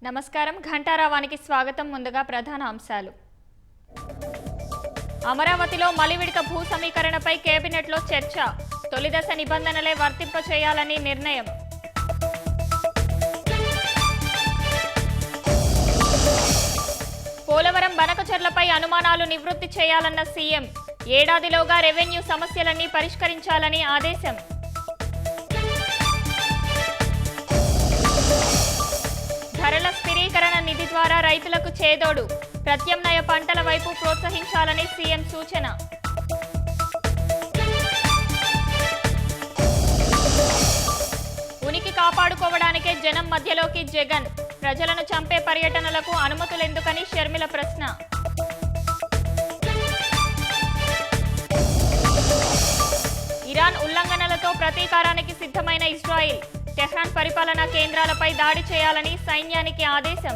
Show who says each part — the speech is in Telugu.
Speaker 1: నమస్కారం ఘంటారావానికి స్వాగతం. ముందుగా ప్రధాన అంశాలు. అమరావతిలో మలివిడత భూ సమీకరణపై కేబినెట్లో చర్చ. తొలిదశ నిబంధనలే వర్తింప చేయాలని నిర్ణయం. పోలవరం బనకచర్లపై అనుమానాలు నివృత్తి చేయాలన్న సీఎం. ఏడాదిలోగా రెవెన్యూ సమస్యలన్నీ పరిష్కరించాలని ఆదేశం. ధరల స్థిరీకరణ నిధి ద్వారా రైతులకు చేదోడు. ప్రత్యామ్నాయ పంటల వైపు ప్రోత్సహించాలని సీఎం సూచన. ఉనికి కాపాడుకోవడానికే జనం మధ్యలోకి జగన్. ప్రజలను చంపే పర్యటనలకు అనుమతులెందుకని షర్మిల ప్రశ్న. ఇరాన్ ఉల్లంఘనలతో ప్రతీకారానికి సిద్ధమైన ఇజ్రాయిల్. టెహ్రాన్ పరిపాలనా కేంద్రాలపై దాడి చేయాలని సైన్యానికి ఆదేశం.